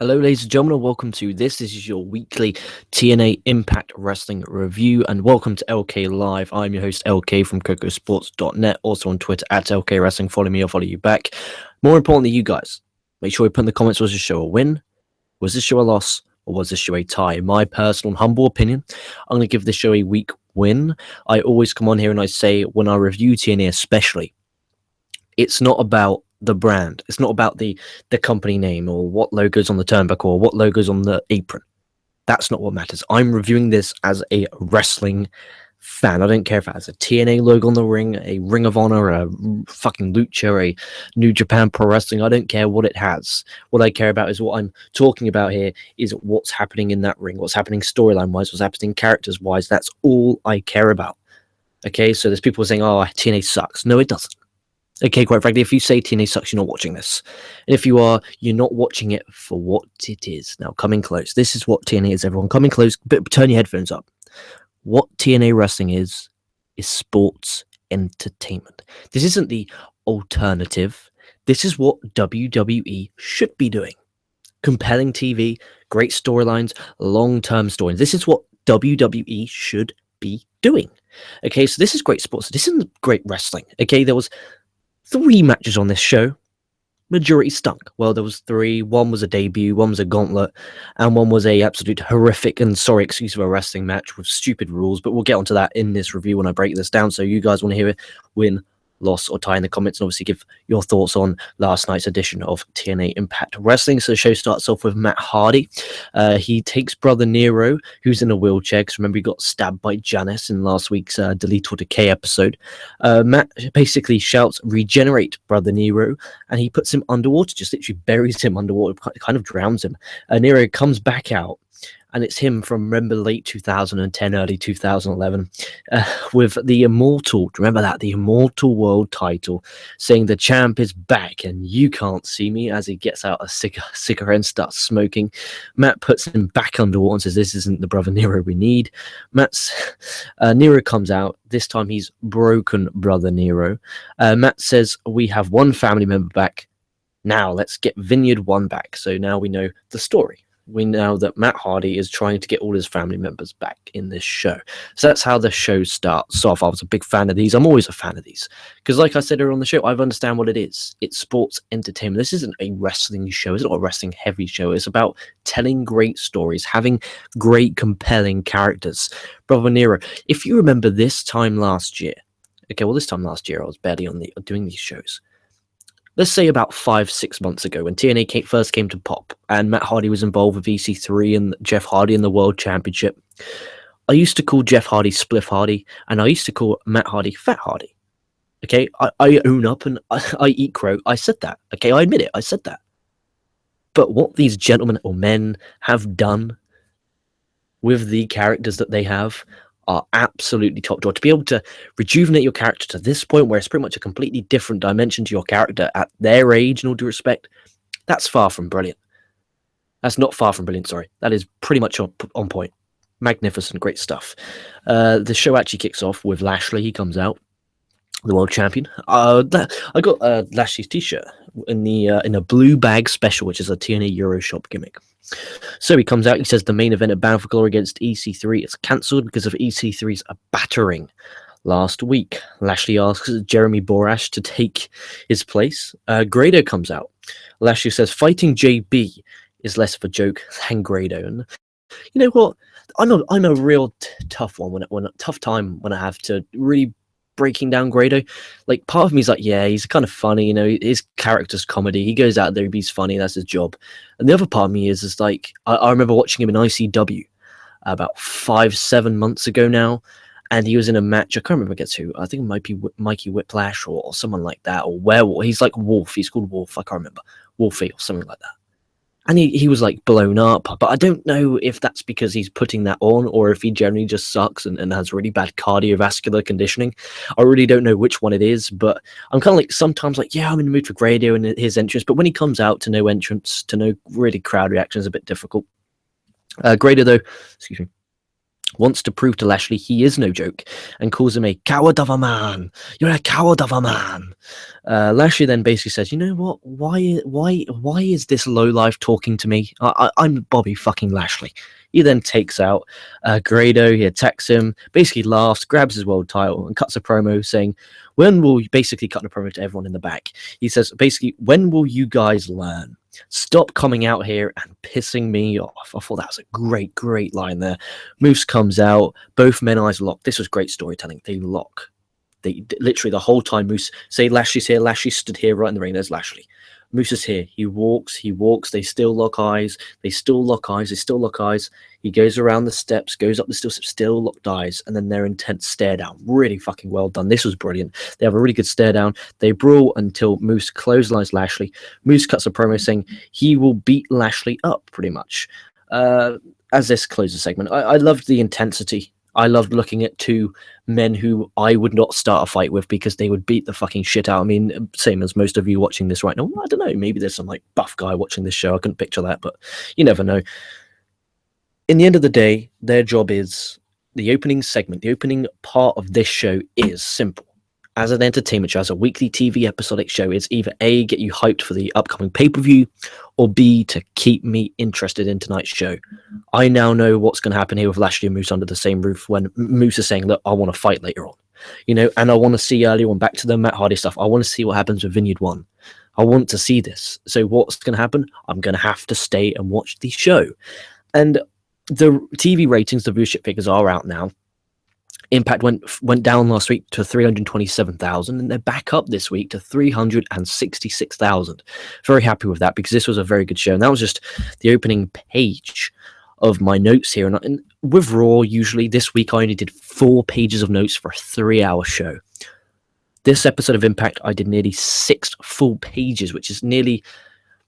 Hello, ladies and gentlemen, and welcome to this. This is your weekly TNA Impact Wrestling review, and welcome to LK Live. I'm your host, LK from KocoSports.net, also on Twitter at LK Wrestling. Follow me, I'll follow you back. More importantly, you guys, make sure you put in the comments, was this show a win? Was this show a loss? Or was this show a tie? In my personal humble opinion, I'm going to give this show a weak win. I always come on here and I say, when I review TNA especially, it's not about the brand. It's not about the company name or what logo's on the turnbuckle or what logo's on the apron. That's not what matters. I'm reviewing this as a wrestling fan. I don't care if it has a TNA logo on the ring, a Ring of Honor, a fucking Lucha, a New Japan Pro Wrestling. I don't care what it has. What I care about is what I'm talking about here is what's happening in that ring, what's happening storyline-wise, what's happening characters-wise. That's all I care about. Okay, so there's people saying, oh, TNA sucks. No, it doesn't. Okay, quite frankly, if you say TNA sucks, you're not watching this. And if you are, you're not watching it for what it is. Now, coming close. This is what TNA is, everyone. Coming close, but turn your headphones up. What TNA wrestling is sports entertainment. This isn't the alternative. This is what WWE should be doing. Compelling TV, great storylines, long-term storylines. This is what WWE should be doing. Okay, so this is great sports. This isn't great wrestling. Okay, there was 3 matches on this show. Majority stunk. Well, there was 3. One was a debut, one was a gauntlet, and one was a absolute horrific and sorry excuse of a wrestling match with stupid rules. But we'll get onto that in this review when I break this down. So you guys want to hear it? Win, loss, or tie in the comments, and obviously give your thoughts on last night's edition of TNA Impact Wrestling. So the show starts off with Matt Hardy. He takes brother Nero, who's in a wheelchair, because remember he got stabbed by Janice in last week's Delete or Decay episode. Matt basically shouts, regenerate brother Nero, and he puts him underwater, just literally buries him underwater, kind of drowns him. Nero comes back out, and it's him from, remember, late 2010, early 2011, with the Immortal, remember that, the Immortal World title, saying the champ is back and you can't see me, as he gets out a cigarette and starts smoking. Matt puts him back underwater and says, this isn't the brother Nero we need. Nero comes out. This time he's broken brother Nero. Matt says, we have one family member back. Now let's get Vineyard 1 back. So now we know the story. We know that Matt Hardy is trying to get all his family members back in this show. So that's how the show starts off. I was a big fan of these. I'm always a fan of these. Because like I said earlier on the show, I understand what it is. It's sports entertainment. This isn't a wrestling show. It's not a wrestling heavy show. It's about telling great stories, having great, compelling characters. Brother Nero, if you remember this time last year, I was barely doing these shows. Let's say about 5-6 months ago when TNA first came to pop and Matt Hardy was involved with EC3 and Jeff Hardy in the World Championship. I used to call Jeff Hardy Spliff Hardy, and I used to call Matt Hardy Fat Hardy. Okay, I own up and I eat crow. I said that. Okay, I admit it. I said that. But what these gentlemen or men have done with the characters that they have are absolutely top drawer. To be able to rejuvenate your character to this point where it's pretty much a completely different dimension to your character at their age, in all due respect, that's far from brilliant. That's not far from brilliant, sorry. That is pretty much on point. Magnificent, great stuff. The show actually kicks off with Lashley. He comes out, the world champion. I got Lashley's t-shirt in a blue bag special, which is a TNA Euroshop gimmick. So he comes out, he says the main event of Bound for Glory against EC3 is cancelled because of EC3's battering last week. Lashley asks Jeremy Borash to take his place. Grado comes out. Lashley says fighting JB is less of a joke than Grado. And you know what? I'm a real tough one tough time when I have to really breaking down Grado. Like, part of me is like, yeah, he's kind of funny, you know, his character's comedy, he goes out there, he's funny, that's his job. And the other part of me is like, I remember watching him in ICW about 5-7 months ago now, and he was in a match, I can't remember against who, I think it might be Mikey Whiplash or someone like that, or Werewolf, he's like Wolf, he's called Wolf, I can't remember, Wolfie or something like that. And he was like blown up, but I don't know if that's because he's putting that on or if he generally just sucks and has really bad cardiovascular conditioning. I really don't know which one it is, but I'm kind of like sometimes like, yeah, I'm in the mood for Grado and his entrance, but when he comes out to no entrance, to no really crowd reaction is a bit difficult. Grado though, excuse me, wants to prove to Lashley he is no joke, and calls him a coward of a man. You're a coward of a man. Lashley then basically says, you know what? Why is this lowlife talking to me? I'm Bobby fucking Lashley. He then takes out Grado. He attacks him, basically laughs, grabs his world title, and cuts a promo saying, when will you, basically cutting a promo to everyone in the back. He says, basically, when will you guys learn? Stop coming out here and pissing me off. I thought that was a great line there. Moose comes out, both men eyes locked. This was great storytelling. They lock. They literally the whole time Moose say Lashley's here. Lashley stood here right in the ring. There's Lashley. Moose is here. He walks. They still lock eyes. They still lock eyes. He goes around the steps, goes up the steps, still locked eyes, and then their intense stare down. Really fucking well done. This was brilliant. They have a really good stare down. They brawl until Moose clotheslines Lashley. Moose cuts a promo saying he will beat Lashley up pretty much. As this closes the segment, I loved the intensity. I loved looking at two men who I would not start a fight with because they would beat the fucking shit out. I mean, same as most of you watching this right now. I don't know. Maybe there's some like buff guy watching this show. I couldn't picture that, but you never know. In the end of the day, their job is the opening segment. The opening part of this show is simple. As an entertainment show, as a weekly TV episodic show, it's either A, get you hyped for the upcoming pay-per-view, or B, to keep me interested in tonight's show. I now know what's going to happen here with Lashley and Moose under the same roof when Moose is saying, look, I want to fight later on. You know, and I want to see earlier on, back to the Matt Hardy stuff, I want to see what happens with Vineyard 1. I want to see this. So what's going to happen? I'm going to have to stay and watch the show. And the TV ratings, the viewership figures are out now. Impact went down last week to 327,000, and they're back up this week to 366,000. Very happy with that because this was a very good show, and that was just the opening page of my notes here. And with Raw, usually this week I only did 4 pages of notes for a 3-hour show. This episode of Impact, I did nearly 6 full pages, which is nearly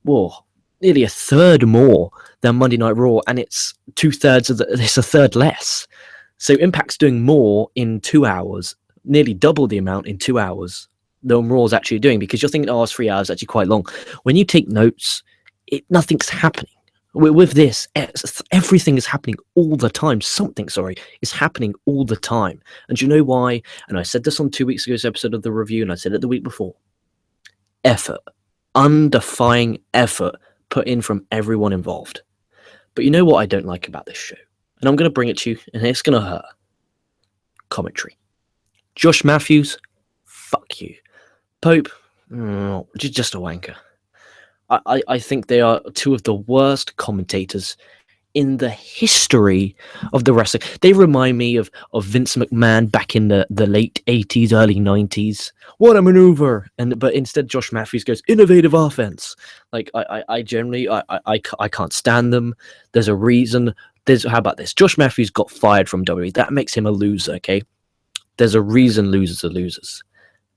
a third more than Monday Night Raw, and it's it's a third less. So Impact's doing more in 2 hours, nearly double the amount in 2 hours than Raw's actually doing, because you're thinking, it's 3 hours, actually quite long. When you take notes, nothing's happening. With this, everything is happening all the time. Something, is happening all the time. And do you know why? And I said this on 2 weeks ago's episode of the review, and I said it the week before. Effort. Undefying effort put in from everyone involved. But you know what I don't like about this show? And I'm going to bring it to you, and it's going to hurt. Commentary. Josh Matthews, fuck you. Pope, just a wanker. I think they are two of the worst commentators in the history of the wrestling. They remind me of Vince McMahon back in the late 80s, early 90s. What a maneuver! But instead, Josh Matthews goes, innovative offense. Like, I generally, I can't stand them. There's a reason. How about this? Josh Matthews got fired from WWE. That makes him a loser, okay? There's a reason losers are losers.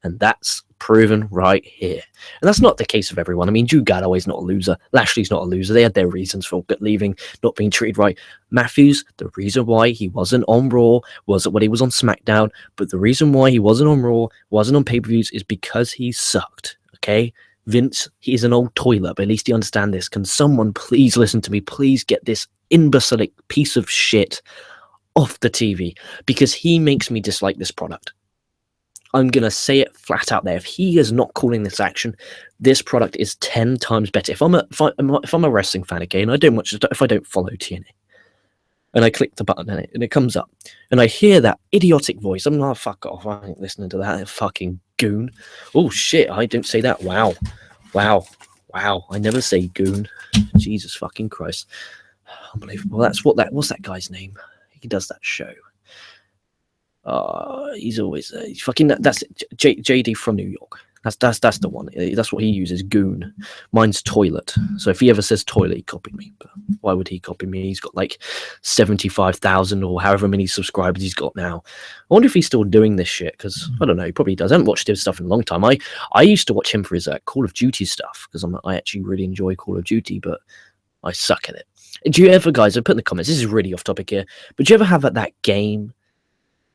And that's proven right here. And that's not the case of everyone. I mean, Drew Galloway's not a loser. Lashley's not a loser. They had their reasons for leaving, not being treated right. Matthews, the reason why he wasn't on Raw was when he was on SmackDown. But the reason why he wasn't on Raw, wasn't on pay-per-views, is because he sucked, okay? Vince, he's an old toilet, but at least you understand this. Can someone please listen to me? Please get this imbecilic piece of shit off the TV, because he makes me dislike this product. I'm going to say it flat out there. If he is not calling this action, this product is 10 times better. If I'm a wrestling fan again, if I don't follow TNA, and I click the button and it comes up, and I hear that idiotic voice, I'm like, fuck off, I ain't listening to that fucking goon. Oh shit, I don't say that. Wow, I never say goon. Jesus fucking Christ. Unbelievable. What's that guy's name? He does that show. He's always that's JD from New York. That's the one. That's what he uses, goon. Mine's toilet. So if he ever says toilet, he copied me. But why would he copy me? He's got like 75,000 or however many subscribers he's got now. I wonder if he's still doing this shit, because I don't know, he probably does. I haven't watched his stuff in a long time. I used to watch him for his Call of Duty stuff, because I actually really enjoy Call of Duty, but I suck at it. Do you ever, guys, I put in the comments, this is really off topic here, but do you ever have that game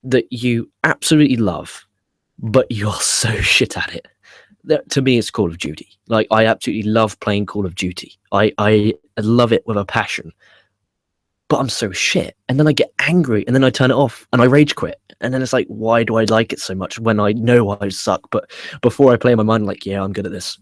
that you absolutely love, but you're so shit at it? To me, it's Call of Duty. Like, I absolutely love playing Call of Duty. I love it with a passion. but I'm so shit. And then I get angry and then I turn it off and I rage quit. And then it's like, why do I like it so much when I know I suck? But before I play in my mind, like, yeah, I'm good at this.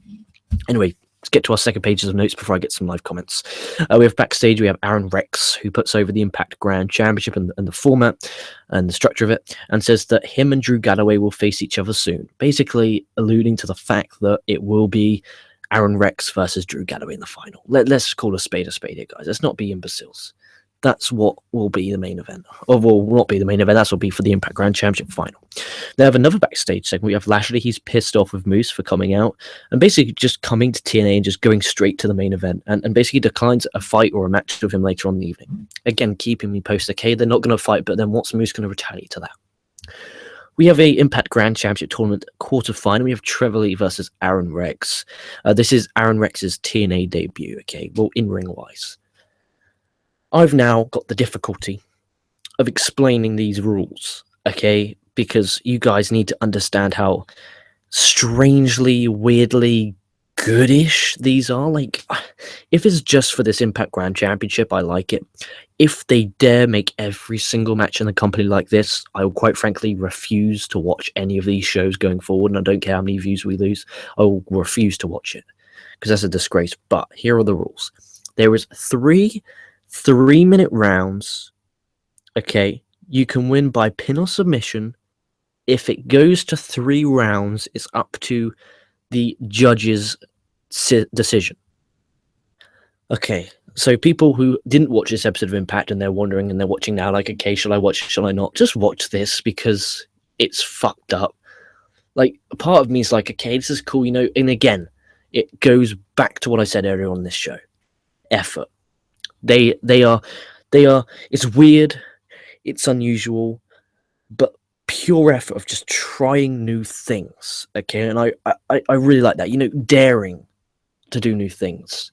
Anyway, let's get to our second pages of notes before I get some live comments. We have backstage, we have Arron Rex, who puts over the Impact Grand Championship and the format and the structure of it, and says that him and Drew Galloway will face each other soon, basically alluding to the fact that it will be Arron Rex versus Drew Galloway in the final. Let's call a spade here, guys. Let's not be imbeciles. That's what will be the main event. Or will not be the main event. That's what will be for the Impact Grand Championship final. They have another backstage segment. We have Lashley. He's pissed off with Moose for coming out and basically just coming to TNA and just going straight to the main event and basically declines a fight or a match with him later on in the evening. Again, keeping me posted. Okay, they're not going to fight, but then what's Moose going to retaliate to that? We have a Impact Grand Championship Tournament quarterfinal. We have Trevor Lee versus Arron Rex. This is Arron Rex's TNA debut, okay? Well, in-ring wise. I've now got the difficulty of explaining these rules, okay? Because you guys need to understand how strangely, weirdly goodish these are. Like, if it's just for this Impact Grand Championship, I like it. If they dare make every single match in the company like this, I will quite frankly refuse to watch any of these shows going forward, and I don't care how many views we lose. I will refuse to watch it because that's a disgrace. But here are the rules. There is three-minute rounds. Okay, you can win by pin or submission. If it goes to 3 rounds, it's up to the judge's decision. Okay, so people who didn't watch this episode of Impact and they're wondering and they're watching now, like, okay, shall I watch it, shall I not? Just watch this because it's fucked up. Like, a part of me is like, okay, this is cool, you know, and again, it goes back to what I said earlier on this show. Effort. They are, it's weird, it's unusual, but pure effort of just trying new things, okay? And I really like that, you know, daring to do new things.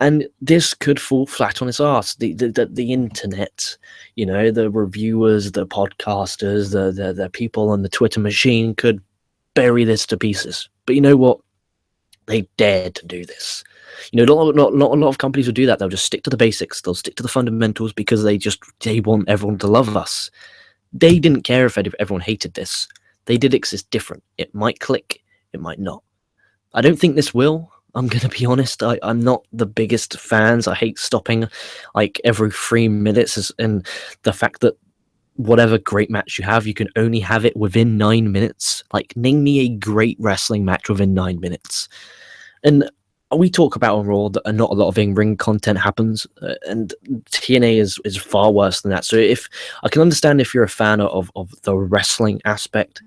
And this could fall flat on its ass. The internet, you know, the reviewers, the podcasters, the people on the Twitter machine could bury this to pieces. But you know what? They dared to do this. You know, not a lot of companies will do that. They'll just stick to the basics. They'll stick to the fundamentals because they want everyone to love us. They didn't care if everyone hated this. They did exist different. It might click. It might not. I don't think this will. I'm going to be honest. I'm not the biggest fans. I hate stopping like every 3 minutes. And the fact that whatever great match you have, you can only have it within 9 minutes. Like, name me a great wrestling match within 9 minutes. And we talk about on Raw that not a lot of in-ring content happens, and TNA is far worse than that. So if I can understand if you're a fan of the wrestling aspect,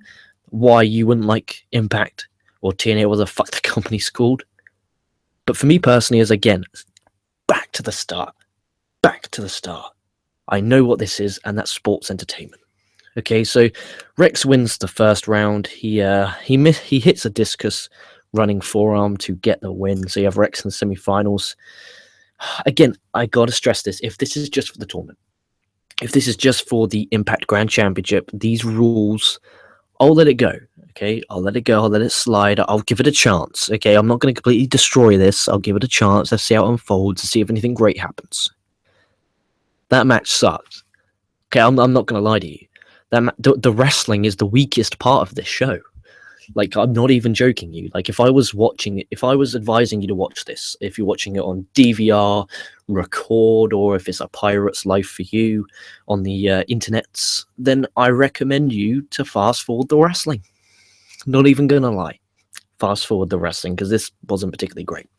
why you wouldn't like Impact or TNA, what the fuck the company's called. But for me personally, is again, back to the start. I know what this is, and that's sports entertainment. Okay, so Rex wins the first round. He hits a discus running forearm to get the win. So you have Rex in the semifinals. Again, I gotta stress this. If this is just for the tournament, if this is just for the Impact Grand Championship, these rules, I'll let it go. Okay, I'll let it go. I'll let it slide. I'll give it a chance. Okay, I'm not going to completely destroy this. I'll give it a chance. Let's see how it unfolds and see if anything great happens. That match sucked. Okay, I'm not going to lie to you. The wrestling is the weakest part of this show. Like, I'm not even joking you. Like, if I was watching it, if I was advising you to watch this, if you're watching it on DVR, record, or if it's a pirate's life for you on the internets, then I recommend you to fast forward the wrestling. Not even gonna lie. Fast forward the wrestling, because this wasn't particularly great.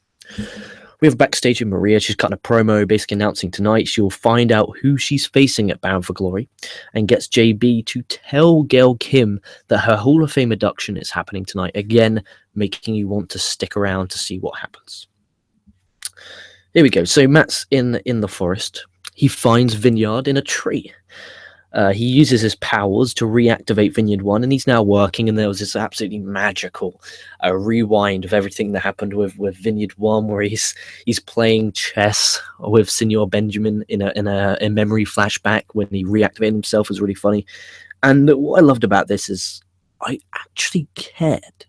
We have backstage with Maria. She's cutting a promo, basically announcing tonight she'll find out who she's facing at Bound for Glory, and gets JB to tell Gail Kim that her Hall of Fame induction is happening tonight. Again, making you want to stick around to see what happens. Here we go. So Matt's in the forest. He finds Vineyard in a tree. He uses his powers to reactivate Vineyard 1, and he's now working, and there was this absolutely magical rewind of everything that happened with Vineyard 1, where he's playing chess with Senor Benjamin in a memory flashback when he reactivated himself. It was really funny. And what I loved about this is I actually cared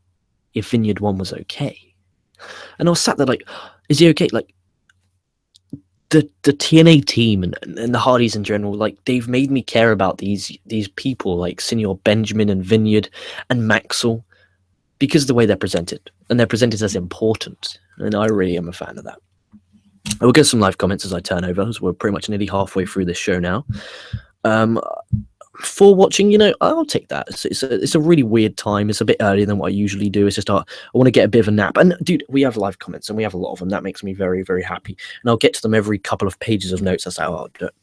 if Vineyard 1 was okay. And I was sat there like, is he okay? Like, the TNA team and the Hardys in general, like, they've made me care about these people like Senior Benjamin and Vineyard and Maxwell because of the way they're presented, and they're presented as important, and I really am a fan of that. I will get some live comments as I turn over, as we're pretty much nearly halfway through this show now. For watching, I'll take that. It's a really weird time. It's a bit earlier than what I usually do. It's just I want to get a bit of a nap. And dude, we have live comments, and we have a lot of them. That makes me very, very happy. And I'll get to them every couple of pages of notes. That's how I'll do it.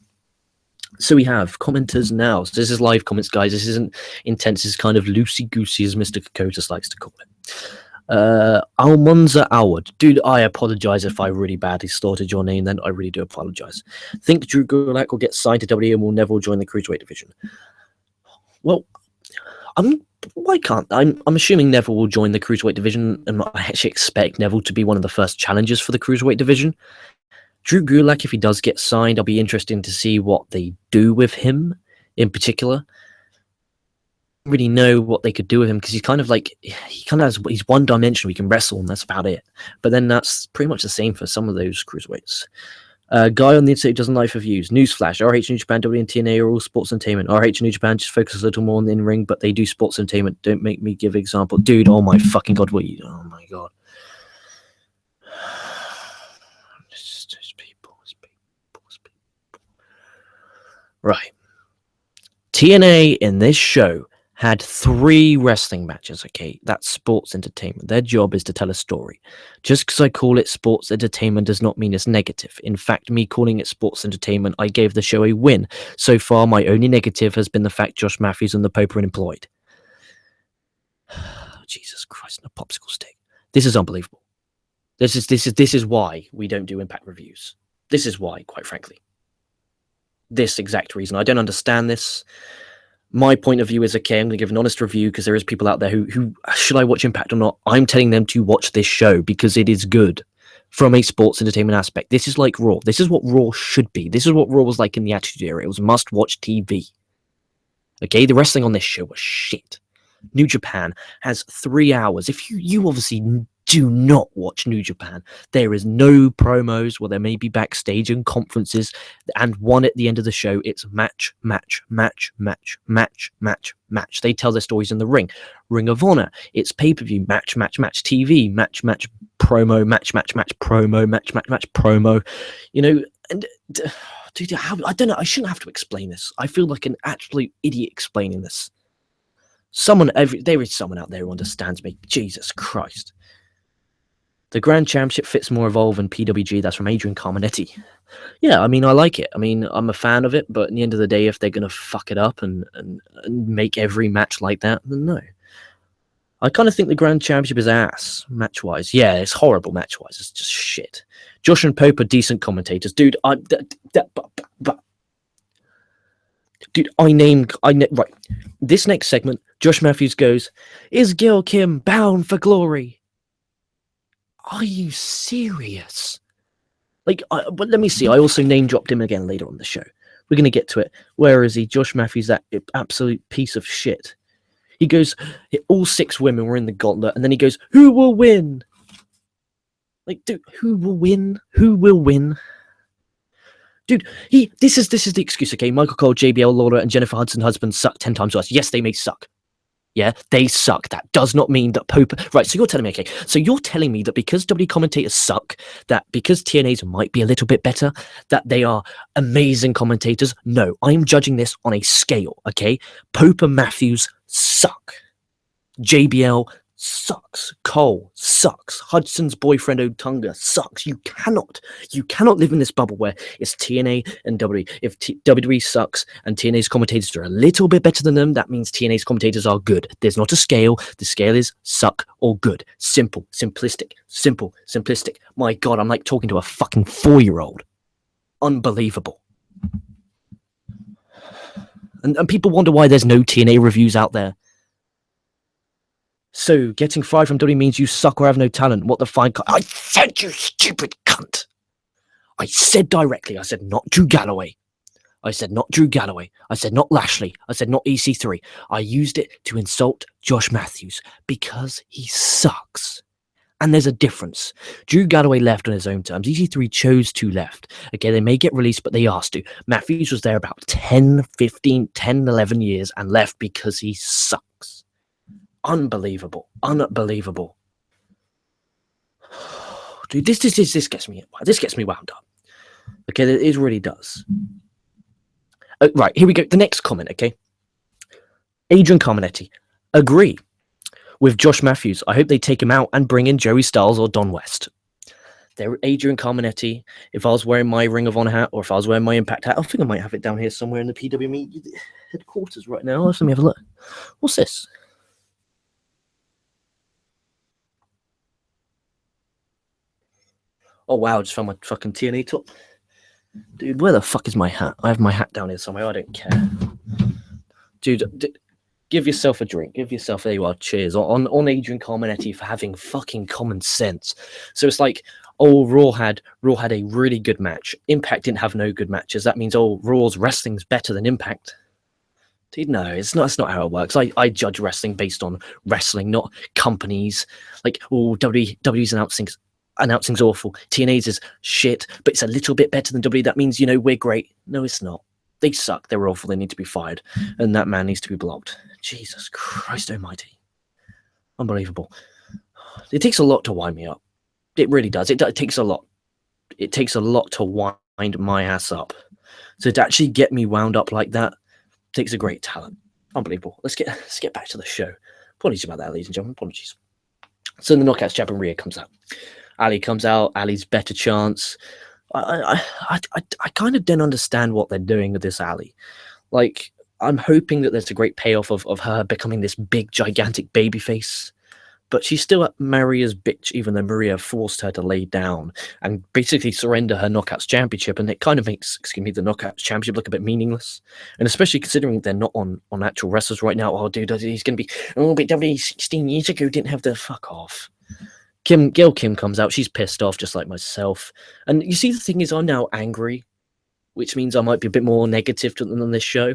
So we have commenters now. So this is live comments, guys. This isn't intense. This is kind of loosey-goosey, as Mr. Koco likes to call it. Almonza Alward. Dude, I apologize if I really badly slaughtered your name then. I really do apologize. Think Drew Gulak will get signed to WWE and will never join the Cruiserweight division. Well, why can't I'm assuming Neville will join the Cruiserweight division, and I actually expect Neville to be one of the first challengers for the Cruiserweight division. Drew Gulak, if he does get signed, I'll be interested to see what they do with him in particular. I don't really know what they could do with him because he's one dimensional. He can wrestle, and that's about it. But then that's pretty much the same for some of those cruiserweights. Guy on the internet who doesn't like for views. Newsflash: RH, New Japan, WWE, and TNA are all sports entertainment. RH and New Japan just focus a little more on the in-ring, but they do sports entertainment. Don't make me give example. Dude, oh my fucking god, oh my god. It's people. Right. TNA in this show had 3 wrestling matches, okay? That's sports entertainment. Their job is to tell a story. Just because I call it sports entertainment does not mean it's negative. In fact, me calling it sports entertainment, I gave the show a win. So far, my only negative has been the fact Josh Matthews and the Pope are employed. Jesus Christ, and a popsicle stick. This is unbelievable. This is why we don't do Impact reviews. This is why, quite frankly. This exact reason. I don't understand this. My point of view is, okay, I'm going to give an honest review because there is people out there who should I watch Impact or not? I'm telling them to watch this show because it is good from a sports entertainment aspect. This is like Raw. This is what Raw should be. This is what Raw was like in the Attitude Era. It was must-watch TV. Okay, the wrestling on this show was shit. New Japan has 3 hours. If you obviously do not watch New Japan, there is no promos. Well, there may be backstage and conferences, and one at the end of the show. It's match. They tell their stories in the ring. Ring of Honor, it's pay-per-view, match, TV, match, promo, match, promo, match, promo. And dude, I don't know. I shouldn't have to explain this. I feel like an absolute idiot explaining this. There is someone out there who understands me. Jesus Christ. The Grand Championship fits more Evolve and PWG. That's from Adrian Carminetti. Yeah, I mean, I like it. I mean, I'm a fan of it, but at the end of the day, if they're going to fuck it up and make every match like that, then no. I kind of think the Grand Championship is ass, match-wise. Yeah, it's horrible match-wise. It's just shit. Josh and Pope are decent commentators. Dude, right. This next segment, Josh Matthews goes, "Is Gil Kim bound for glory?" Are you serious? But let me see. I also name dropped him again later on the show. We're going to get to it. Where is he? Josh Matthews, that absolute piece of shit. He goes, all 6 women were in the gauntlet, and then he goes, "Who will win?" Dude, who will win? Who will win? Dude, this is the excuse, okay? Michael Cole, JBL, Lawler, and Jennifer Hudson husband suck 10 times worse. Yes, they may suck. Yeah, they suck. That does not mean that Pope... Right, so you're telling me, okay, so you're telling me that because W commentators suck, that because TNAs might be a little bit better, that they are amazing commentators? No, I'm judging this on a scale, okay? Pope and Matthews suck. JBL sucks. Cole sucks. Hudson's boyfriend Otunga sucks. You cannot live in this bubble where it's TNA and WWE. If WWE sucks and TNA's commentators are a little bit better than them, that means TNA's commentators are good. There's not a scale. The scale is suck or good. Simple, simplistic. My God, I'm like talking to a fucking 4-year-old. Unbelievable. And people wonder why there's no TNA reviews out there. So, getting fired from WWE means you suck or have no talent. What the fine... I said, you stupid cunt! I said directly. I said not Drew Galloway. I said not Drew Galloway. I said not Lashley. I said not EC3. I used it to insult Josh Matthews because he sucks. And there's a difference. Drew Galloway left on his own terms. EC3 chose to left. Okay, they may get released, but they asked to. Matthews was there about 10, 15, 10, 11 years and left because he sucks. Unbelievable. Unbelievable. Dude, this gets me wound up. Okay, it really does. Right, here we go. The next comment, okay? Adrian Carmenetti. Agree with Josh Matthews. I hope they take him out and bring in Joey Styles or Don West. There, Adrian Carmenetti. If I was wearing my Ring of Honor hat or if I was wearing my Impact hat, I think I might have it down here somewhere in the PWME headquarters right now. Let me have a look. What's this? Oh, wow, I just found my fucking TNA top. Dude, where the fuck is my hat? I have my hat down here somewhere. I don't care. Dude, give yourself a drink. Give yourself, there you are, cheers. On Adrian Carmenetti for having fucking common sense. So it's like, oh, Raw had a really good match. Impact didn't have no good matches. That means, oh, Raw's wrestling's better than Impact. Dude, no, it's not how it works. I judge wrestling based on wrestling, not companies. Like, oh, WWE's announcing's awful. TNA's is shit, but it's a little bit better than WWE. That means, we're great. No, it's not. They suck. They're awful. They need to be fired. And that man needs to be blocked. Jesus Christ almighty. Unbelievable. It takes a lot to wind me up. It really does. It takes a lot. It takes a lot to wind my ass up. So to actually get me wound up like that takes a great talent. Unbelievable. Let's get back to the show. Apologies about that, ladies and gentlemen. Apologies. So the Knockouts champion Rhea comes out. Ali comes out. Ali's better chance. I kind of don't understand what they're doing with this Ali. Like, I'm hoping that there's a great payoff of her becoming this big, gigantic babyface. But she's still at Maria's bitch, even though Maria forced her to lay down and basically surrender her Knockouts championship. And it kind of makes, the Knockouts championship look a bit meaningless. And especially considering they're not on actual wrestlers right now. Oh, dude, he's going to be, oh, but WWE 16 years ago didn't have the fuck off. Gail Kim comes out. She's pissed off, just like myself. And you see, the thing is, I'm now angry, which means I might be a bit more negative than this show.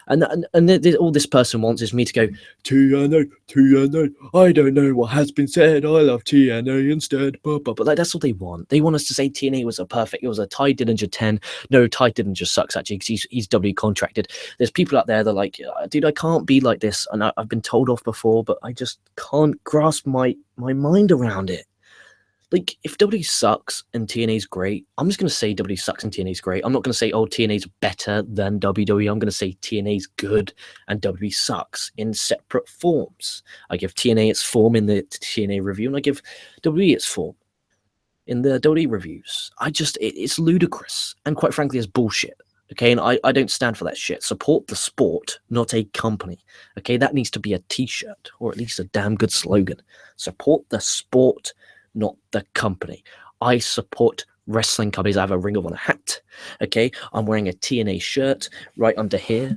And all this person wants is me to go, TNA, I don't know what has been said, I love TNA instead. But like, that's what they want. They want us to say TNA was it was a Ty Dillinger 10. No, Ty Dillinger sucks, actually, because he's W contracted. There's people out there that are like, dude, I can't be like this. And I've been told off before, but I just can't grasp my mind around it. Like, if WWE sucks and TNA's great, I'm just going to say WWE sucks and TNA's great. I'm not going to say, oh, TNA's better than WWE. I'm going to say TNA's good and WWE sucks in separate forms. I give TNA its form in the TNA review, and I give WWE its form in the WWE reviews. It's ludicrous, and quite frankly, it's bullshit. Okay, and I don't stand for that shit. Support the sport, not a company. Okay, that needs to be a t-shirt, or at least a damn good slogan. Support the sport, not the company. I support wrestling companies. I have a Ring of Honor hat. Okay, I'm wearing a TNA shirt right under here.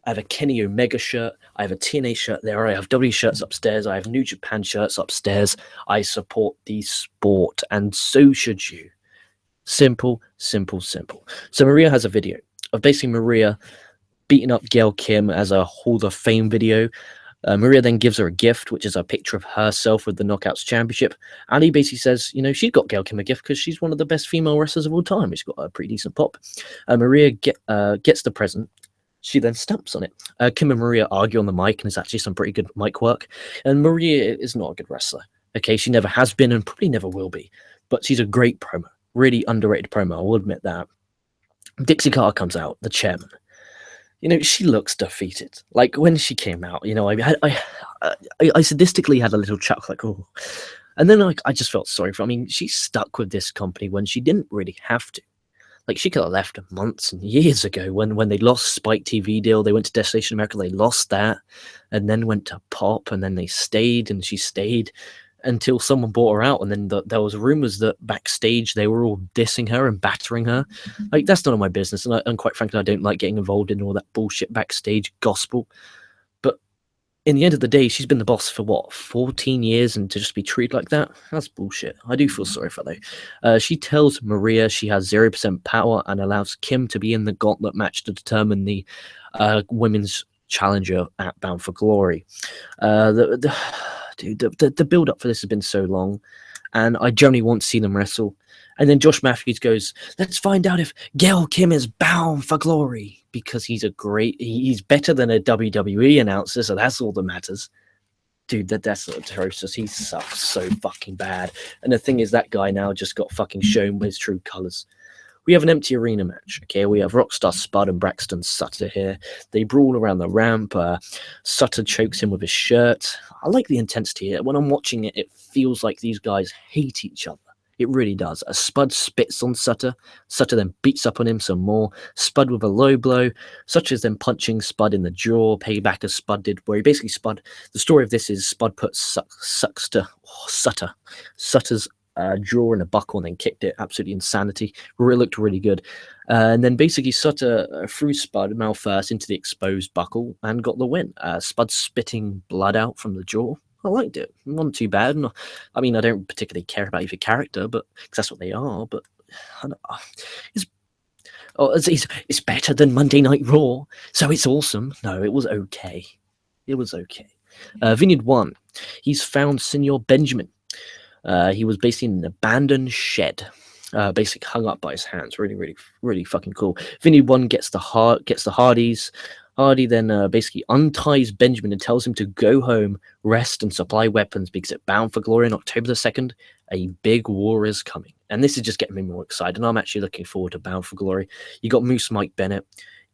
I have a Kenny Omega shirt. I have a TNA shirt there. I have W shirts upstairs. I have New Japan shirts upstairs. I support the sport, and so should you. Simple, simple, simple. So Maria has a video of basically Maria beating up Gail Kim as a Hall of Fame video. Maria then gives her a gift, which is a picture of herself with the Knockouts Championship. Ali basically says, she's got Gail Kim a gift because she's one of the best female wrestlers of all time. She's got a pretty decent pop. Maria gets the present. She then stamps on it. Kim and Maria argue on the mic, and there's actually some pretty good mic work. And Maria is not a good wrestler. Okay, she never has been and probably never will be. But she's a great promo. Really underrated promo, I will admit that. Dixie Carter comes out, the chairman. She looks defeated. Like, when she came out, I sadistically had a little chuckle, like, oh. And then I just felt sorry for her. I mean, she's stuck with this company when she didn't really have to. Like, she could have left months and years ago when they lost Spike TV deal. They went to Destination America, they lost that, and then went to Pop, and then they stayed, and she stayed until someone bought her out. And then there was rumors that backstage they were all dissing her and battering her. Like, that's none of my business, and quite frankly, I don't like getting involved in all that bullshit backstage gospel. But in the end of the day, she's been the boss for 14 years, and to just be treated like that, that's bullshit. I do feel sorry for her, though. She tells Maria she has 0% power and allows Kim to be in the gauntlet match to determine the women's challenger at Bound for Glory. dude, the build up for this has been so long, and I generally want to see them wrestle. And then Josh Matthews goes, "Let's find out if Gail Kim is bound for glory," because he's better than a WWE announcer, so that's all that matters. Dude, that's atrocious. He sucks so fucking bad. And the thing is, that guy now just got fucking shown with his true colors. We have an empty arena match, okay? We have Rockstar Spud and Braxton Sutter here. They brawl around the ramp. Sutter chokes him with his shirt. I like the intensity here. When I'm watching it, it feels like these guys hate each other. It really does. Spud spits on Sutter. Sutter then beats up on him some more. Spud with a low blow. Sutter's then punching Spud in the jaw. Payback as Spud did, where he basically Spud. The story of this is Spud put Sutter's jaw in a buckle and then kicked it. Absolutely insanity. It looked really good. And then basically Sutter threw Spud mouth first into the exposed buckle and got the win. Spud spitting blood out from the jaw. I liked it. It wasn't too bad. I mean, I don't particularly care about either character, but because that's what they are. But it's better than Monday Night Raw, so it's awesome. No, it was okay. It was okay. Vineyard 1. He's found Senor Benjamin. He was basically in an abandoned shed, basically hung up by his hands. Really, really, really fucking cool. Vineyard 1 gets the Hardys. Hardy then basically unties Benjamin and tells him to go home, rest, and supply weapons because at Bound for Glory on October the 2nd, a big war is coming. And this is just getting me more excited. And I'm actually looking forward to Bound for Glory. You got Moose Mike Bennett,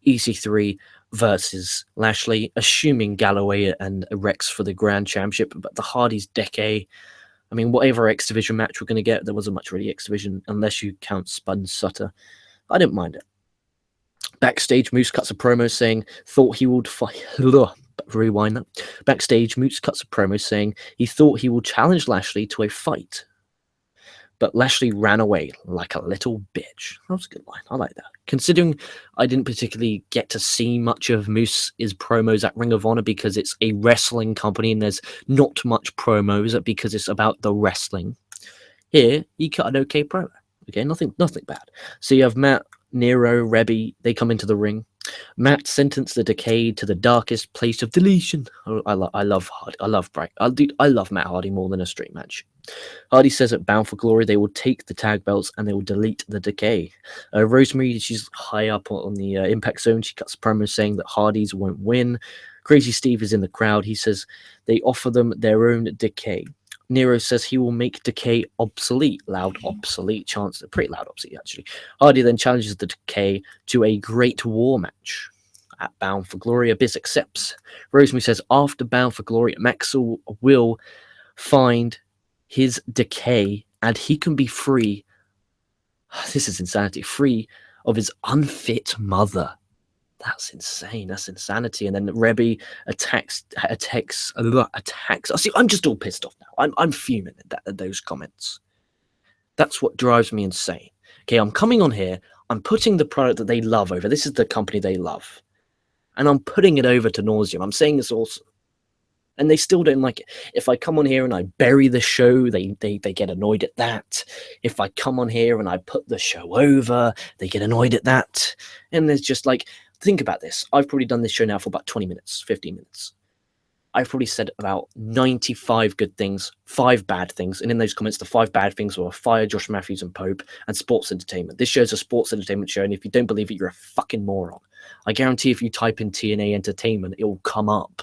EC3 versus Lashley, assuming Galloway and Rex for the Grand Championship, but the Hardys Decay. I mean, whatever X Division match we're going to get, there wasn't much really X Division unless you count Spud and Sutter. I didn't mind it. Backstage, Moose cuts a promo saying thought he would fight. Rewind that. Backstage, Moose cuts a promo saying he thought he would challenge Lashley to a fight, but Lashley ran away like a little bitch. That was a good line. I like that. Considering I didn't particularly get to see much of Moose's promos at Ring of Honor because it's a wrestling company and there's not much promos because it's about the wrestling. Here, he cut an okay promo. Okay, nothing bad. So you have Matt, Nero, Rebby, they come into the ring. Matt sentenced the Decay to the darkest place of deletion. Oh, I love Hardy. I love Matt Hardy more than a straight match. Hardy says at Bound for Glory they will take the tag belts and they will delete the Decay. Rosemary, she's high up on the Impact Zone. She cuts a promo saying that Hardys won't win. Crazy Steve is in the crowd. He says they offer them their own Decay. Nero says he will make Decay obsolete. Loud obsolete chants. Pretty loud obsolete, actually. Hardy then challenges the Decay to a Great War match. At Bound for Glory, Abyss accepts. Rosemary says after Bound for Glory, Maxwell will find his Decay and he can be free. This is insanity. Free of his unfit mother. That's insane. That's insanity. And then Rebby attacks. See, I'm just all pissed off now. I'm fuming at those comments. That's what drives me insane. Okay, I'm coming on here. I'm putting the product that they love over. This is the company they love. And I'm putting it over to nauseam. I'm saying it's awesome. And they still don't like it. If I come on here and I bury the show, they get annoyed at that. If I come on here and I put the show over, they get annoyed at that. And there's just like, think about this. I've probably done this show now for about 20 minutes, 15 minutes. I've probably said about 95 good things, 5 bad things. And in those comments, the 5 bad things were Fire, Josh Matthews and Pope, and sports entertainment. This show's a sports entertainment show. And if you don't believe it, you're a fucking moron. I guarantee if you type in TNA Entertainment, it will come up.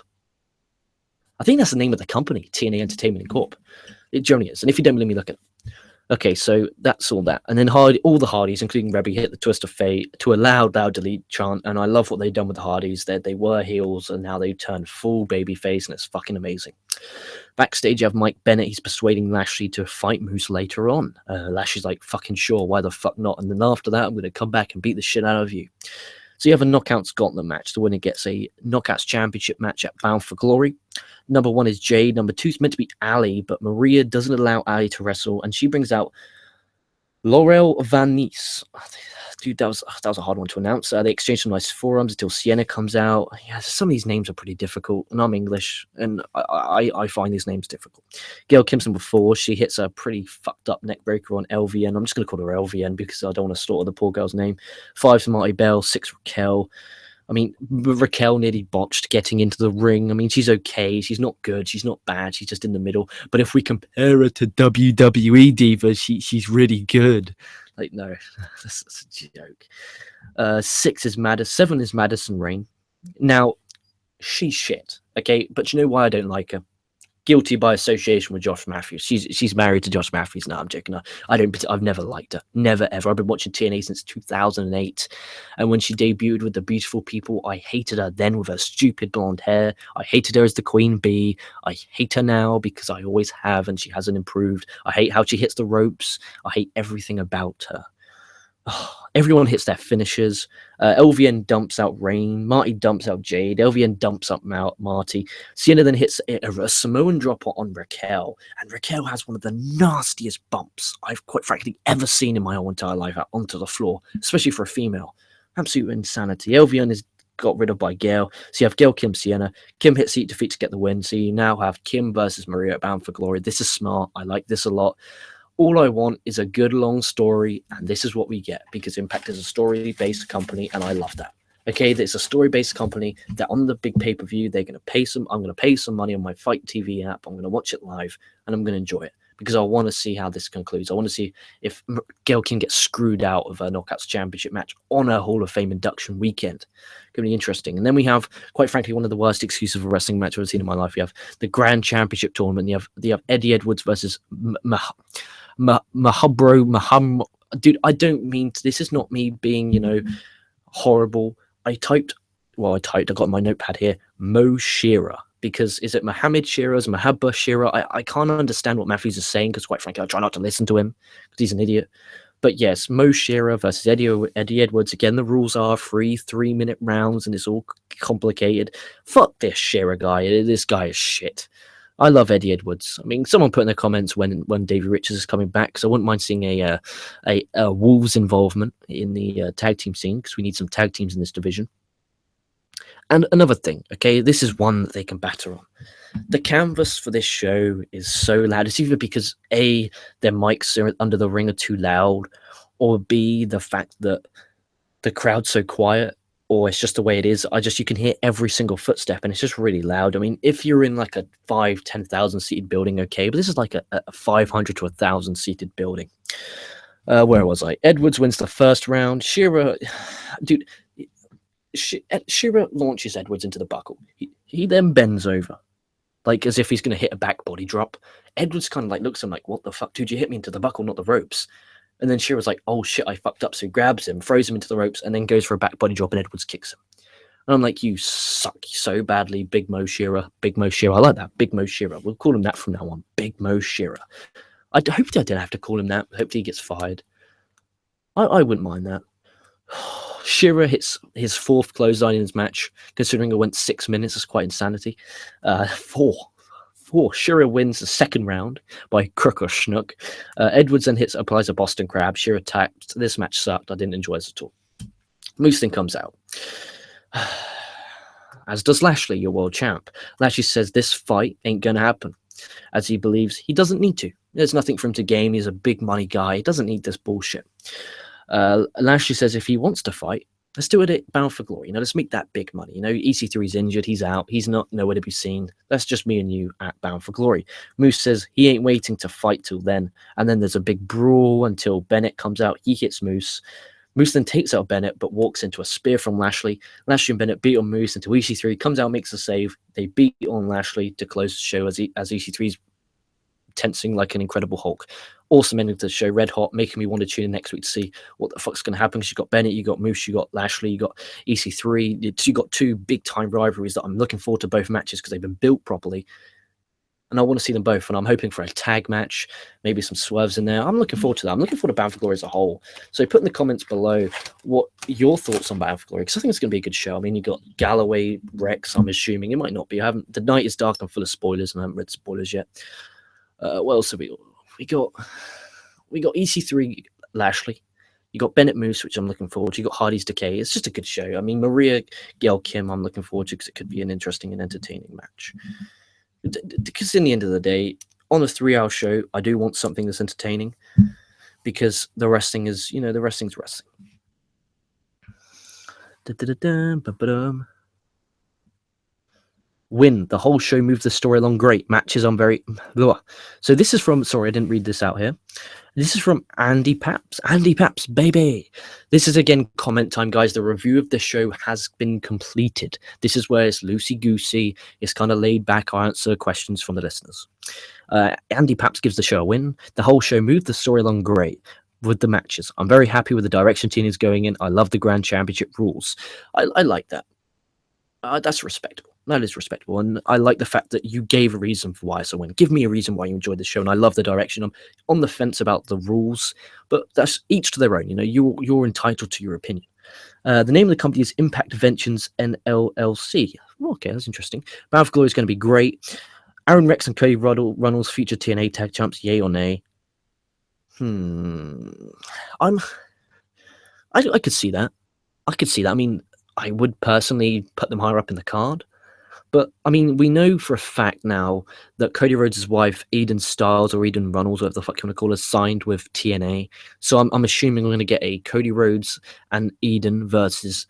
I think that's the name of the company, TNA Entertainment Corp. It generally is. And if you don't believe me, look at it. Okay, so that's all that. And then all the Hardys, including Rebby, hit the Twist of Fate to a loud delete chant. And I love what they've done with the Hardys. They were heels and now they turned full babyface, and it's fucking amazing. Backstage, you have Mike Bennett. He's persuading Lashley to fight Moose later on. Lashley's like, fucking sure, why the fuck not? And then after that, I'm going to come back and beat the shit out of you. So you have a Knockouts Gauntlet match. The winner gets a Knockouts Championship match at Bound for Glory. Number 1 is Jade. Number 2 is meant to be Ali, but Maria doesn't allow Ali to wrestle, and she brings out Laurel Van Ness. Dude, that was a hard one to announce. They exchange some nice forearms until Sienna comes out. Yeah, some of these names are pretty difficult, and I'm English, and I find these names difficult. Gail Kimson before, she hits a pretty fucked up neck breaker on LVN. I'm just going to call her LVN because I don't want to slaughter the poor girl's name. 5's Marty Bell, 6 Raquel. I mean, Raquel nearly botched getting into the ring. I mean, she's okay. She's not good. She's not bad. She's just in the middle. But if we compare her to WWE divas, she's really good. Like, no, that's a joke. 6 is Madison. 7 is Madison Rain. Now, she's shit. Okay, but you know why I don't like her? Guilty by association with Josh Matthews. She's married to Josh Matthews. No, I'm joking. I've never liked her. Never ever. I've been watching TNA since 2008, and when she debuted with the Beautiful People, I hated her then with her stupid blonde hair. I hated her as the Queen Bee. I hate her now because I always have, and she hasn't improved. I hate how she hits the ropes. I hate everything about her. Oh, everyone hits their finishers. LVN dumps out Rain. Marty dumps out Jade. LVN dumps up Marty. Sienna then hits a Samoan drop on Raquel. And Raquel has one of the nastiest bumps I've quite frankly ever seen in my whole entire life out onto the floor, especially for a female. Absolute insanity. LVN is got rid of by Gail. So you have Gail, Kim, Sienna. Kim hits Heat defeat to get the win. So you now have Kim versus Maria at Bound for Glory. This is smart. I like this a lot. All I want is a good long story, and this is what we get, because Impact is a story-based company, and I love that. Okay, it's a story-based company that on the big pay-per-view, they're going to pay some. I'm going to pay some money on my Fight TV app. I'm going to watch it live, and I'm going to enjoy it because I want to see how this concludes. I want to see if Gail can get screwed out of a Knockouts Championship match on a Hall of Fame induction weekend. Going to be interesting. And then we have, quite frankly, one of the worst excuses for wrestling match I've seen in my life. You have the Grand Championship tournament. You have Eddie Edwards versus Mahabro. Dude, I don't mean to, this is not me being, horrible. I got in my notepad here, Mo Shearer, because is it Mohammed Shearer, Mahabba Shearer? I can't understand what Matthews is saying, because quite frankly, I try not to listen to him, because he's an idiot. But yes, Mo Shearer versus Eddie Edwards. Again, the rules are 3-minute rounds, and it's all complicated. Fuck this Shearer guy. This guy is shit. I love Eddie Edwards. I mean, someone put in the comments when Davey Richards is coming back, so I wouldn't mind seeing a Wolves involvement in the tag team scene, because we need some tag teams in this division. And another thing, okay, this is one that they can batter on. The canvas for this show is so loud. It's either because A, their mics are under the ring are too loud, or B, the fact that the crowd's so quiet, or it's just the way it is. You can hear every single footstep, and it's just really loud. I mean, if you're in like a 10,000 seated building, okay, but this is like a 500 to 1,000 seated building. Where was I? Edwards wins the first round. Shearer, dude, Shearer launches Edwards into the buckle. He then bends over, like as if he's going to hit a back body drop. Edwards kind of like looks at him like, what the fuck, dude, you hit me into the buckle, not the ropes. And then Shearer's like, oh shit, I fucked up. So he grabs him, throws him into the ropes, and then goes for a back body drop, and Edwards kicks him. And I'm like, you suck so badly, Big Mo Shearer. Big Mo Shearer. I like that. Big Mo Shearer. We'll call him that from now on. Big Mo Shearer. I hope I don't have to call him that. Hopefully he gets fired. I wouldn't mind that. Shearer hits his 4th clothesline in his match, considering it went 6 minutes. That's quite insanity. 4. Shearer wins the 2nd round by Crook or Schnook. Edwards then applies a Boston Crab. Shearer tapped. This match sucked. I didn't enjoy this at all. Moose then comes out. As does Lashley, your world champ. Lashley says this fight ain't going to happen, as he believes he doesn't need to. There's nothing for him to gain. He's a big money guy. He doesn't need this bullshit. Lashley says if he wants to fight, let's do it at Bound for Glory. Let's make that big money. EC3's injured. He's out. He's not nowhere to be seen. That's just me and you at Bound for Glory. Moose says he ain't waiting to fight till then. And then there's a big brawl until Bennett comes out. He hits Moose. Moose then takes out Bennett, but walks into a spear from Lashley. Lashley and Bennett beat on Moose until EC3 comes out, makes a save. They beat on Lashley to close the show as EC3's tensing like an Incredible Hulk. Awesome ending to the show, red hot, making me want to tune in next week to see what the fuck's going to happen. Because you got Bennett, you got Moose, you got Lashley, you got EC3. You got 2 big time rivalries that I'm looking forward to both matches because they've been built properly. And I want to see them both. And I'm hoping for a tag match, maybe some swerves in there. I'm looking forward to that. I'm looking forward to Bound for Glory as a whole. So put in the comments below what your thoughts on Bound for Glory, because I think it's going to be a good show. I mean, you got Galloway, Rex, I'm assuming. It might not be. The night is dark and full of spoilers, and I haven't read spoilers yet. What else have we got? We got EC3 Lashley. You got Bennett Moose, which I'm looking forward to. You got Hardy's Decay. It's just a good show. I mean, Maria, Gail, Kim, I'm looking forward to because it could be an interesting and entertaining match. Because in the end of the day, on a 3-hour show, I do want something that's entertaining because the wrestling is, the wrestling's wrestling. Win. The whole show moved the story along great. Matches I'm very... Ugh. So this is from... Sorry, I didn't read this out here. This is from Andy Paps. Andy Paps, baby. This is, again, comment time, guys. The review of the show has been completed. This is where it's loosey-goosey. It's kind of laid back. I answer questions from the listeners. Andy Paps gives the show a win. The whole show moved the story along great with the matches. I'm very happy with the direction TNA is going in. I love the Grand Championship rules. I like that. That's respectable. That is respectable. And I like the fact that you gave a reason for why it's a win. Give me a reason why you enjoyed the show. And I love the direction. I'm on the fence about the rules, but that's each to their own. You know, you're entitled to your opinion. The name of the company is Impact Ventures LLC. Okay, that's interesting. Bound for Glory is going to be great. Arron Rex and Cody Runnels feature TNA tag champs, yay or nay? I could see that. I mean, I would personally put them higher up in the card. But, I mean, we know for a fact now that Cody Rhodes' wife, Eden Styles, or Eden Runnels, whatever the fuck you want to call her, signed with TNA. So I'm assuming we're going to get a Cody Rhodes and Eden versus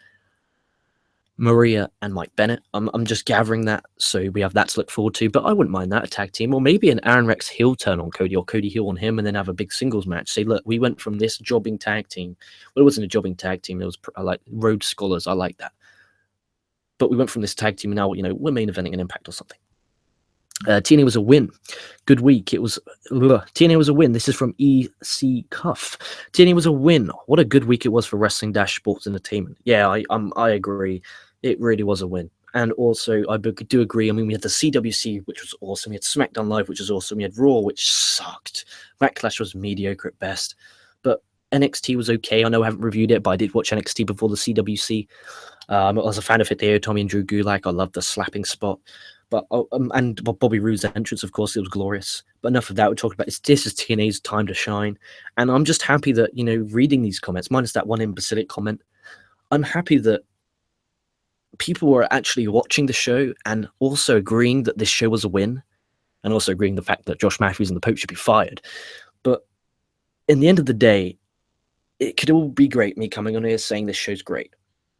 Maria and Mike Bennett. I'm just gathering that, so we have that to look forward to. But I wouldn't mind that, a tag team. Or maybe an Arron Rex heel turn on Cody, or Cody heel on him, and then have a big singles match. Say, look, we went from this jobbing tag team. Well, it wasn't a jobbing tag team. It was, I like Rhodes Scholars. I like that. But we went from this tag team, and now, you know, we're main eventing an Impact or something. TNA was a win. Good week. It was... TNA was a win. This is from EC Cuff. TNA was a win. What a good week it was for Wrestling-Sports Entertainment. Yeah, I agree. It really was a win. And also, I do agree. I mean, we had the CWC, which was awesome. We had SmackDown Live, which was awesome. We had Raw, which sucked. Backlash was mediocre at best. But NXT was okay. I know I haven't reviewed it, but I did watch NXT before the CWC. I was a fan of Hideo Tommy and Drew Gulak. I loved the slapping spot. But and Bobby Roode's entrance, of course, it was glorious. But enough of that. We're talking about this is TNA's time to shine. And I'm just happy that, you know, reading these comments, minus that one imbecilic comment, I'm happy that people were actually watching the show and also agreeing that this show was a win, and also agreeing the fact that Josh Matthews and the Pope should be fired. But in the end of the day, it could all be great, me coming on here saying this show's great.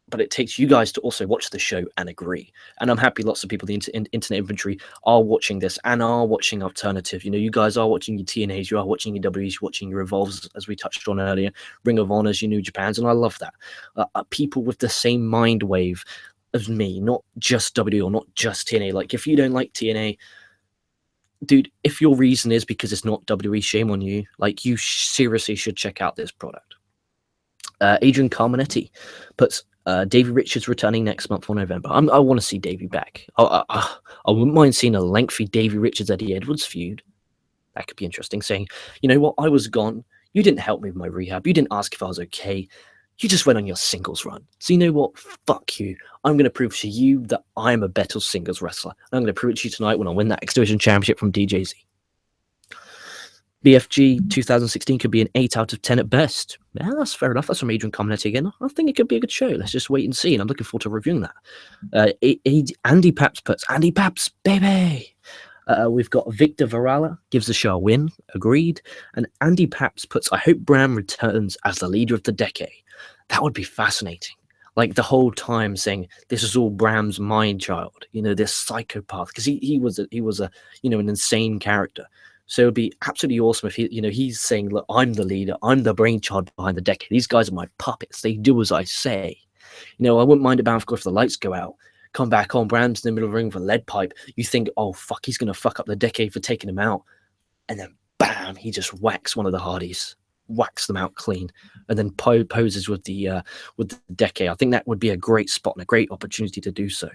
But it takes you guys to also watch the show and agree. And I'm happy lots of people in the internet inventory are watching this and are watching alternative. You know, you guys are watching your TNAs, you are watching your Ws, you're watching your Evolves, as we touched on earlier, Ring of Honors, your New Japans, and I love that. People with the same mind wave as me, not just W or not just TNA. Like, if you don't like TNA, dude, if your reason is because it's not WWE, shame on you. Like, you seriously should check out this product. Adrian Carmonetti puts... Davey Richards returning next month for November. I want to see Davey back. I wouldn't mind seeing a lengthy Davey Richards-Eddie Edwards feud. That could be interesting. Saying, you know what, I was gone. You didn't help me with my rehab. You didn't ask if I was okay. You just went on your singles run. So you know what? Fuck you. I'm going to prove to you that I'm a better singles wrestler. I'm going to prove it to you tonight when I win that X Division Championship from DJZ. BFG 2016 could be an 8 out of 10 at best. Yeah, that's fair enough. That's from Adrian Carmonetti again. I think it could be a good show. Let's just wait and see. And I'm looking forward to reviewing that. Andy Paps puts, Andy Paps, baby. We've got Victor Varela gives the show a win. Agreed. And Andy Paps puts, I hope Bram returns as the leader of the Decay. That would be fascinating. Like, the whole time saying this is all Bram's mind child. You know, this psychopath. Because he was a you know, an insane character. So it would be absolutely awesome if he's saying, look, I'm the leader, I'm the brainchild behind the Decade. These guys are my puppets. They do as I say. You know, I wouldn't mind about if the lights go out, come back on, Bram's in the middle of the ring with a lead pipe. You think, oh fuck, he's gonna fuck up the Decade for taking him out, and then bam, he just whacks one of the Hardys, whacks them out clean, and then poses with the Decade. I think that would be a great spot and a great opportunity to do so.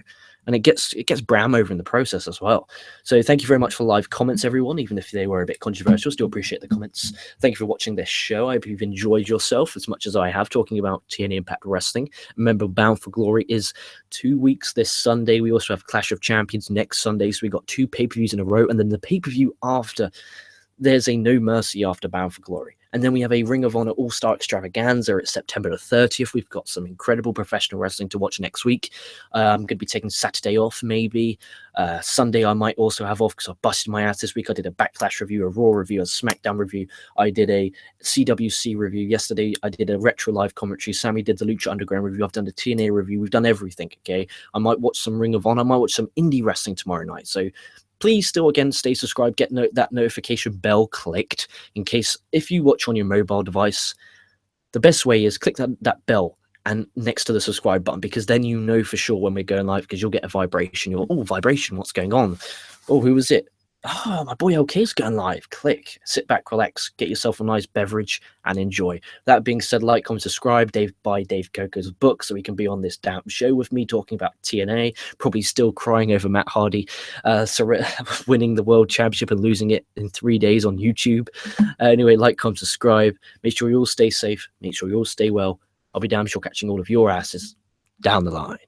And it gets Bram over in the process as well. So thank you very much for live comments, everyone, even if they were a bit controversial. Still appreciate the comments. Thank you for watching this show. I hope you've enjoyed yourself as much as I have talking about TNA Impact Wrestling. Remember, Bound for Glory is 2 weeks this Sunday. We also have Clash of Champions next Sunday. So we've got 2 pay-per-views in a row. And then the pay-per-view after there's a No Mercy after Bound for Glory. And then we have a Ring of Honor All-Star Extravaganza at September the 30th. We've got some incredible professional wrestling to watch next week. I'm going to be taking Saturday off, maybe. Sunday I might also have off because I busted my ass this week. I did a Backlash review, a Raw review, a SmackDown review. I did a CWC review yesterday. I did a retro live commentary. Sammy did the Lucha Underground review. I've done the TNA review. We've done everything, okay? I might watch some Ring of Honor. I might watch some indie wrestling tomorrow night. So please still, again, stay subscribed, get that notification bell clicked in case if you watch on your mobile device, the best way is click that bell and next to the subscribe button, because then you know for sure when we're going live, because you'll get a vibration. You'll, oh, vibration, what's going on? Oh, who was it? Oh, my boy LK's going live. Click, sit back, relax, get yourself a nice beverage and enjoy. That being said, like, comment, subscribe. Buy Dave Koco's book so he can be on this damn show with me talking about TNA. Probably still crying over Matt Hardy winning the world championship and losing it in 3 days on YouTube. Anyway, like, comment, subscribe. Make sure you all stay safe. Make sure you all stay well. I'll be damn sure catching all of your asses down the line.